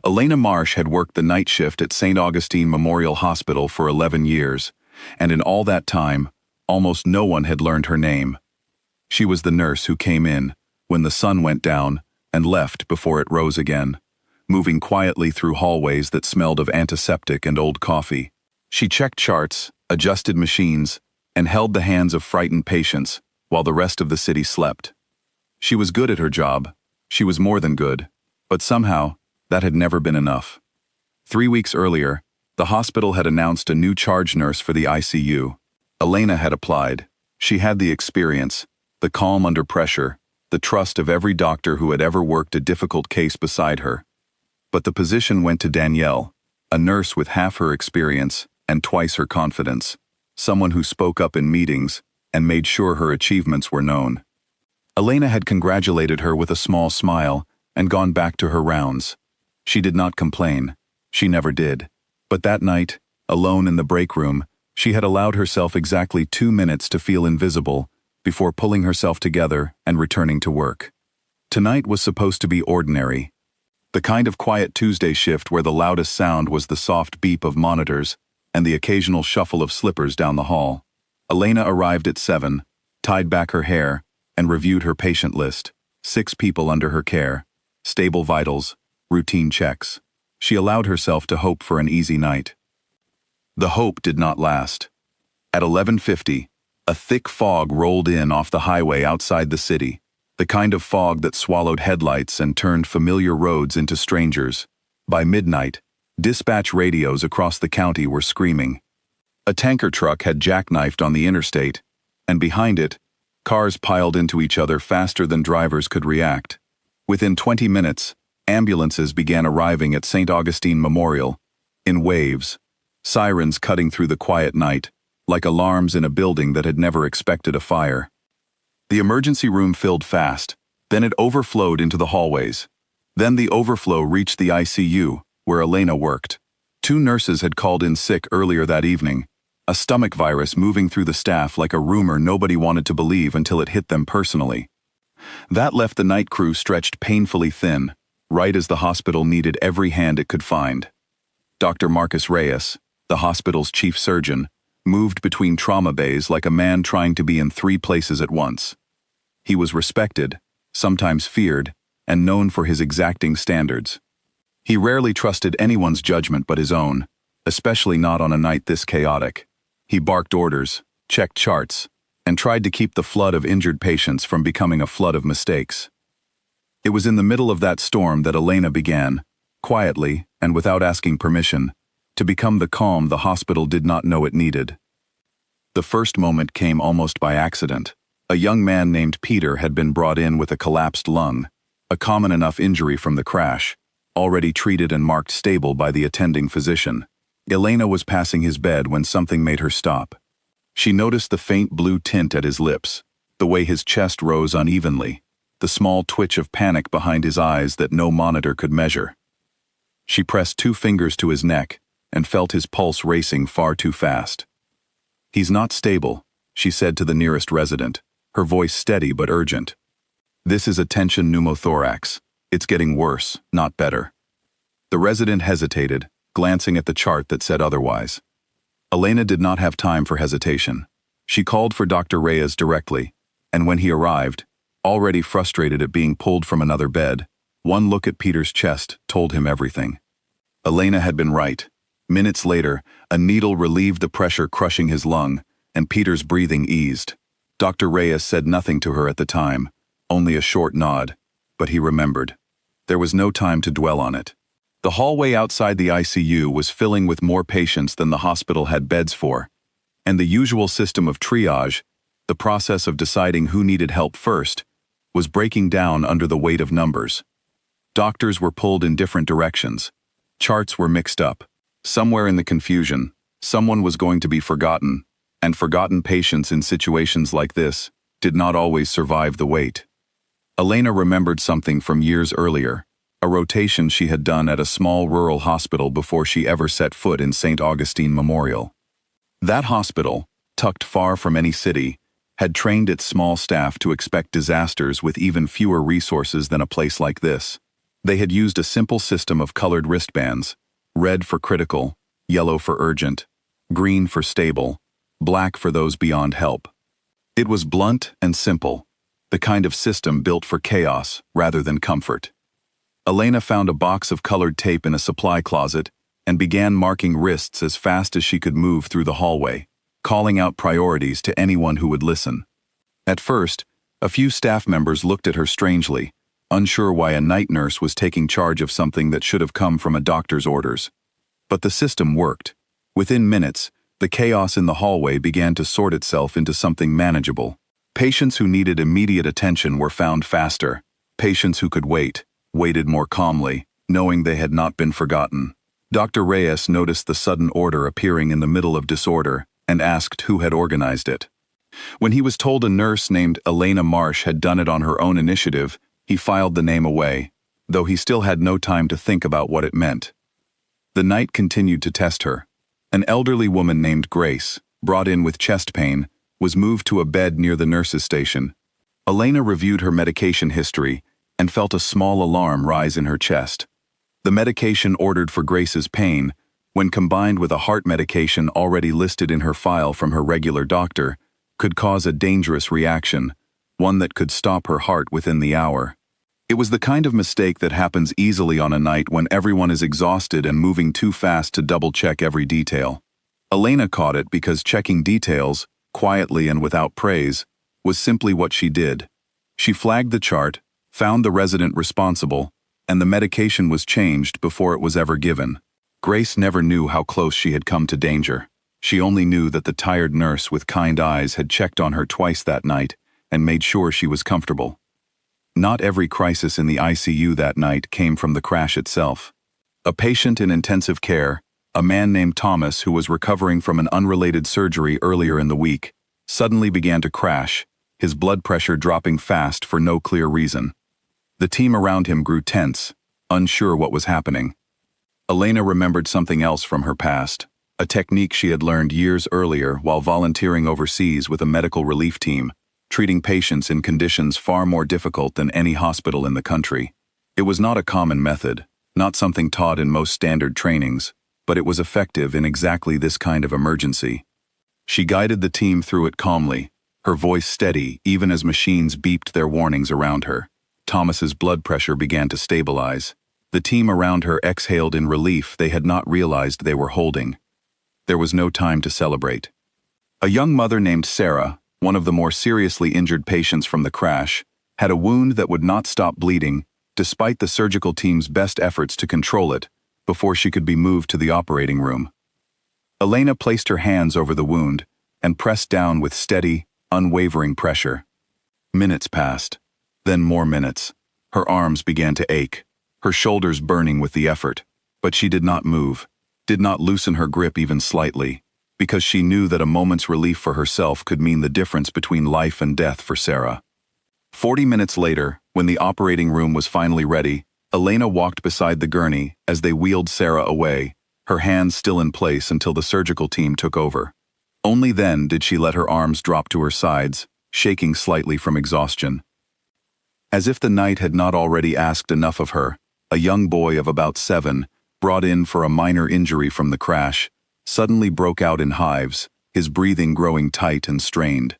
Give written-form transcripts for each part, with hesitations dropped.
Elena Marsh had worked the night shift at St. Augustine Memorial Hospital for 11 years, and in all that time, almost no one had learned her name. She was the nurse who came in when the sun went down and left before it rose again, moving quietly through hallways that smelled of antiseptic and old coffee. She checked charts, adjusted machines, and held the hands of frightened patients while the rest of the city slept. She was good at her job. She was more than good. But somehow, that had never been enough. 3 weeks earlier, the hospital had announced a new charge nurse for the ICU. Elena had applied. She had the experience, the calm under pressure, the trust of every doctor who had ever worked a difficult case beside her. But the position went to Danielle, a nurse with half her experience and twice her confidence, someone who spoke up in meetings and made sure her achievements were known. Elena had congratulated her with a small smile and gone back to her rounds. She did not complain. She never did. But that night, alone in the break room, she had allowed herself exactly 2 minutes to feel invisible before pulling herself together and returning to work. Tonight was supposed to be ordinary. The kind of quiet Tuesday shift where the loudest sound was the soft beep of monitors and the occasional shuffle of slippers down the hall. Elena arrived at 7, tied back her hair, and reviewed her patient list. 6 people under her care. Stable vitals, routine checks. She allowed herself to hope for an easy night. The hope did not last. At 11:50, a thick fog rolled in off the highway outside the city, the kind of fog that swallowed headlights and turned familiar roads into strangers. By midnight, dispatch radios across the county were screaming. A tanker truck had jackknifed on the interstate, and behind it, cars piled into each other faster than drivers could react. Within 20 minutes, ambulances began arriving at St. Augustine Memorial, in waves, sirens cutting through the quiet night, like alarms in a building that had never expected a fire. The emergency room filled fast, then it overflowed into the hallways. Then the overflow reached the ICU, where Elena worked. 2 nurses had called in sick earlier that evening, a stomach virus moving through the staff like a rumor nobody wanted to believe until it hit them personally. That left the night crew stretched painfully thin, right as the hospital needed every hand it could find. Dr. Marcus Reyes, the hospital's chief surgeon, moved between trauma bays like a man trying to be in 3 places at once. He was respected, sometimes feared, and known for his exacting standards. He rarely trusted anyone's judgment but his own, especially not on a night this chaotic. He barked orders, checked charts, and tried to keep the flood of injured patients from becoming a flood of mistakes. It was in the middle of that storm that Elena began, quietly and without asking permission, to become the calm the hospital did not know it needed. The first moment came almost by accident. A young man named Peter had been brought in with a collapsed lung, a common enough injury from the crash, already treated and marked stable by the attending physician. Elena was passing his bed when something made her stop. She noticed the faint blue tint at his lips, the way his chest rose unevenly, the small twitch of panic behind his eyes that no monitor could measure. She pressed 2 fingers to his neck and felt his pulse racing far too fast. "He's not stable," she said to the nearest resident, her voice steady but urgent. "This is a tension pneumothorax. It's getting worse, not better." The resident hesitated, glancing at the chart that said otherwise. Elena did not have time for hesitation. She called for Dr. Reyes directly, and when he arrived, already frustrated at being pulled from another bed, one look at Peter's chest told him everything. Elena had been right. Minutes later, a needle relieved the pressure crushing his lung, and Peter's breathing eased. Dr. Reyes said nothing to her at the time, only a short nod, but he remembered. There was no time to dwell on it. The hallway outside the ICU was filling with more patients than the hospital had beds for, and the usual system of triage, the process of deciding who needed help first, was breaking down under the weight of numbers. Doctors were pulled in different directions. Charts were mixed up. Somewhere in the confusion, someone was going to be forgotten, and forgotten patients in situations like this did not always survive the wait. Elena remembered something from years earlier, a rotation she had done at a small rural hospital before she ever set foot in St. Augustine Memorial. That hospital, tucked far from any city, had trained its small staff to expect disasters with even fewer resources than a place like this. They had used a simple system of colored wristbands, red for critical, yellow for urgent, green for stable, black for those beyond help. It was blunt and simple, the kind of system built for chaos rather than comfort. Elena found a box of colored tape in a supply closet and began marking wrists as fast as she could move through the hallway, calling out priorities to anyone who would listen. At first, a few staff members looked at her strangely, unsure why a night nurse was taking charge of something that should have come from a doctor's orders. But the system worked. Within minutes, the chaos in the hallway began to sort itself into something manageable. Patients who needed immediate attention were found faster. Patients who could wait, waited more calmly, knowing they had not been forgotten. Dr. Reyes noticed the sudden order appearing in the middle of disorder and asked who had organized it. When he was told a nurse named Elena Marsh had done it on her own initiative, he filed the name away, though he still had no time to think about what it meant. The night continued to test her. An elderly woman named Grace, brought in with chest pain, was moved to a bed near the nurse's station. Elena reviewed her medication history and felt a small alarm rise in her chest. The medication ordered for Grace's pain, when combined with a heart medication already listed in her file from her regular doctor, could cause a dangerous reaction, one that could stop her heart within the hour. It was the kind of mistake that happens easily on a night when everyone is exhausted and moving too fast to double-check every detail. Elena caught it because checking details, quietly and without praise, was simply what she did. She flagged the chart, found the resident responsible, and the medication was changed before it was ever given. Grace never knew how close she had come to danger. She only knew that the tired nurse with kind eyes had checked on her twice that night and made sure she was comfortable. Not every crisis in the ICU that night came from the crash itself. A patient in intensive care, a man named Thomas who was recovering from an unrelated surgery earlier in the week, suddenly began to crash, his blood pressure dropping fast for no clear reason. The team around him grew tense, unsure what was happening. Elena remembered something else from her past, a technique she had learned years earlier while volunteering overseas with a medical relief team, treating patients in conditions far more difficult than any hospital in the country. It was not a common method, not something taught in most standard trainings, but it was effective in exactly this kind of emergency. She guided the team through it calmly, her voice steady even as machines beeped their warnings around her. Thomas's blood pressure began to stabilize. The team around her exhaled in relief they had not realized they were holding. There was no time to celebrate. A young mother named Sarah, one of the more seriously injured patients from the crash, had a wound that would not stop bleeding, despite the surgical team's best efforts to control it, before she could be moved to the operating room. Elena placed her hands over the wound and pressed down with steady, unwavering pressure. Minutes passed, then more minutes. Her arms began to ache, her shoulders burning with the effort, but she did not move, did not loosen her grip even slightly, because she knew that a moment's relief for herself could mean the difference between life and death for Sarah. 40 minutes later, when the operating room was finally ready, Elena walked beside the gurney as they wheeled Sarah away, her hands still in place until the surgical team took over. Only then did she let her arms drop to her sides, shaking slightly from exhaustion. As if the night had not already asked enough of her, a young boy of about 7, brought in for a minor injury from the crash, suddenly broke out in hives, his breathing growing tight and strained.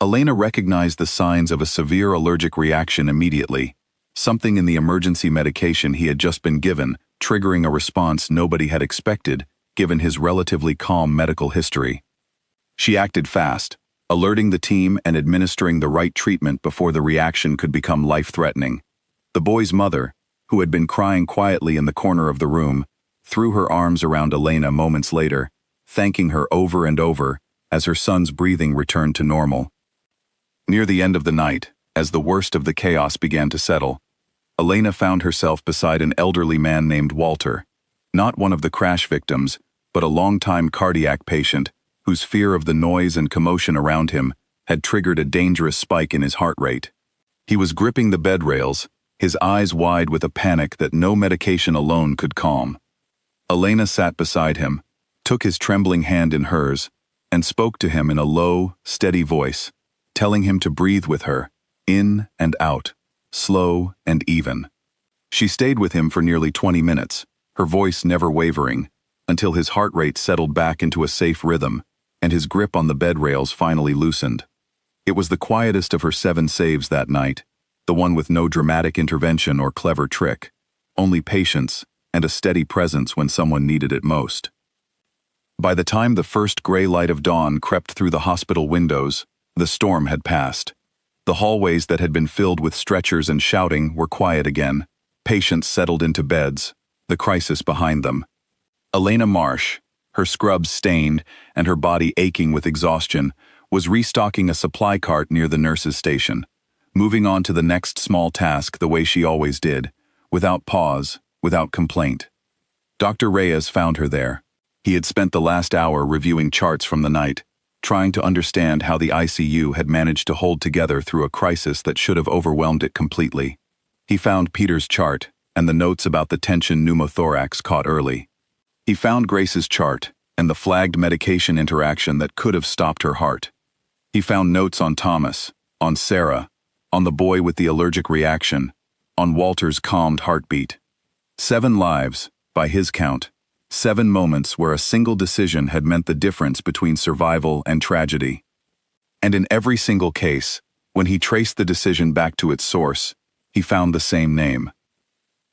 Elena recognized the signs of a severe allergic reaction immediately, something in the emergency medication he had just been given, triggering a response nobody had expected, given his relatively calm medical history. She acted fast, alerting the team and administering the right treatment before the reaction could become life-threatening. The boy's mother, who had been crying quietly in the corner of the room, threw her arms around Elena moments later, thanking her over and over as her son's breathing returned to normal. Near the end of the night, as the worst of the chaos began to settle, Elena found herself beside an elderly man named Walter, not one of the crash victims, but a longtime cardiac patient whose fear of the noise and commotion around him had triggered a dangerous spike in his heart rate. He was gripping the bed rails, his eyes wide with a panic that no medication alone could calm. Elena sat beside him, took his trembling hand in hers, and spoke to him in a low, steady voice, telling him to breathe with her, in and out, slow and even. She stayed with him for nearly 20 minutes, her voice never wavering, until his heart rate settled back into a safe rhythm, and his grip on the bed rails finally loosened. It was the quietest of her 7 saves that night, the one with no dramatic intervention or clever trick, only patience and a steady presence when someone needed it most. By the time the first gray light of dawn crept through the hospital windows, the storm had passed. The hallways that had been filled with stretchers and shouting were quiet again. Patients settled into beds, the crisis behind them. Elena Marsh, her scrubs stained and her body aching with exhaustion, was restocking a supply cart near the nurse's station, moving on to the next small task the way she always did, without pause, without complaint. Dr. Reyes found her there. He had spent the last hour reviewing charts from the night, trying to understand how the ICU had managed to hold together through a crisis that should have overwhelmed it completely. He found Peter's chart and the notes about the tension pneumothorax caught early. He found Grace's chart and the flagged medication interaction that could have stopped her heart. He found notes on Thomas, on Sarah, on the boy with the allergic reaction, on Walter's calmed heartbeat. 7 lives, by his count, 7 moments where a single decision had meant the difference between survival and tragedy. And in every single case, when he traced the decision back to its source, he found the same name.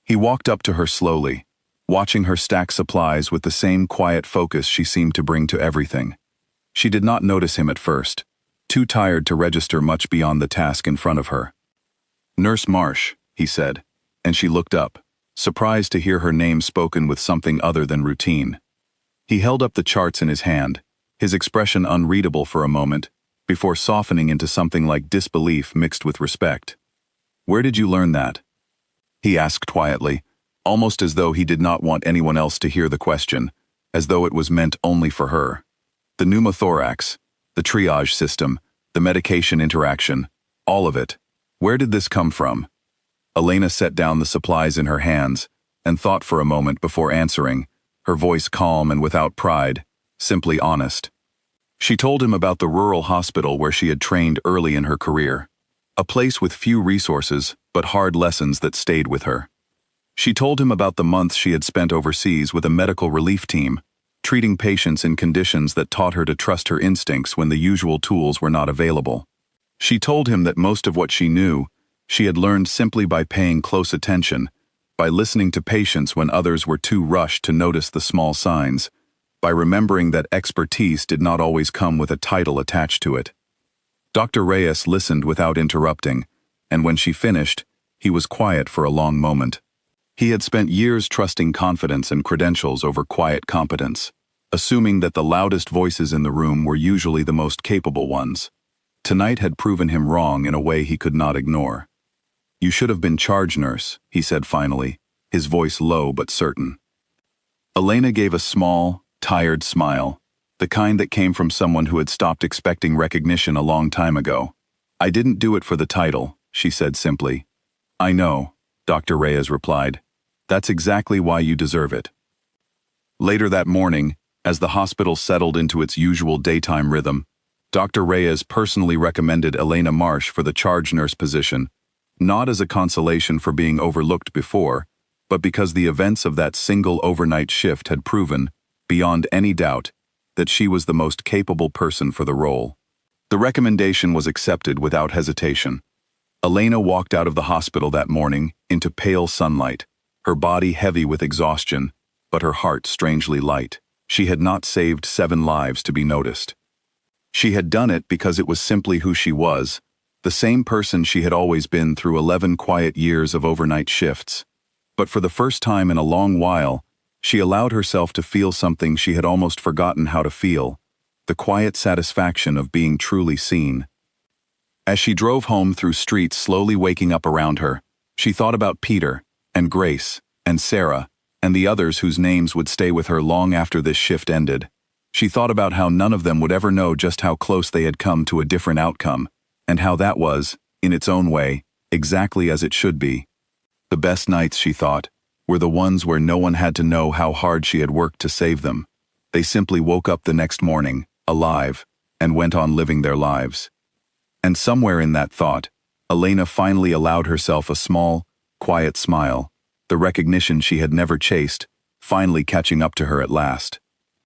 He walked up to her slowly, watching her stack supplies with the same quiet focus she seemed to bring to everything. She did not notice him at first, too tired to register much beyond the task in front of her. "Nurse Marsh," he said, and she looked up, surprised to hear her name spoken with something other than routine. He held up the charts in his hand, his expression unreadable for a moment, before softening into something like disbelief mixed with respect. "Where did you learn that?" he asked quietly, almost as though he did not want anyone else to hear the question, as though it was meant only for her. The pneumothorax, the triage system, the medication interaction, all of it. Where did this come from? Elena set down the supplies in her hands and thought for a moment before answering, her voice calm and without pride, simply honest. She told him about the rural hospital where she had trained early in her career, a place with few resources but hard lessons that stayed with her. She told him about the months she had spent overseas with a medical relief team, treating patients in conditions that taught her to trust her instincts when the usual tools were not available. She told him that most of what she knew, she had learned simply by paying close attention, by listening to patients when others were too rushed to notice the small signs, by remembering that expertise did not always come with a title attached to it. Dr. Reyes listened without interrupting, and when she finished, he was quiet for a long moment. He had spent years trusting confidence and credentials over quiet competence, assuming that the loudest voices in the room were usually the most capable ones. Tonight had proven him wrong in a way he could not ignore. "You should have been charge nurse," he said finally, his voice low but certain. Elena gave a small, tired smile, the kind that came from someone who had stopped expecting recognition a long time ago. "I didn't do it for the title," she said simply. "I know," Dr. Reyes replied. "That's exactly why you deserve it." Later that morning, as the hospital settled into its usual daytime rhythm, Dr. Reyes personally recommended Elena Marsh for the charge nurse position, not as a consolation for being overlooked before, but because the events of that single overnight shift had proven, beyond any doubt, that she was the most capable person for the role. The recommendation was accepted without hesitation. Elena walked out of the hospital that morning into pale sunlight, her body heavy with exhaustion, but her heart strangely light. She had not saved 7 lives to be noticed. She had done it because it was simply who she was, the same person she had always been through 11 quiet years of overnight shifts. But for the first time in a long while, she allowed herself to feel something she had almost forgotten how to feel, the quiet satisfaction of being truly seen. As she drove home through streets slowly waking up around her, she thought about Peter, and Grace, and Sarah, and the others whose names would stay with her long after this shift ended. She thought about how none of them would ever know just how close they had come to a different outcome, and how that was, in its own way, exactly as it should be. The best nights, she thought, were the ones where no one had to know how hard she had worked to save them. They simply woke up the next morning, alive, and went on living their lives. And somewhere in that thought, Elena finally allowed herself a small, quiet smile, the recognition she had never chased, finally catching up to her at last.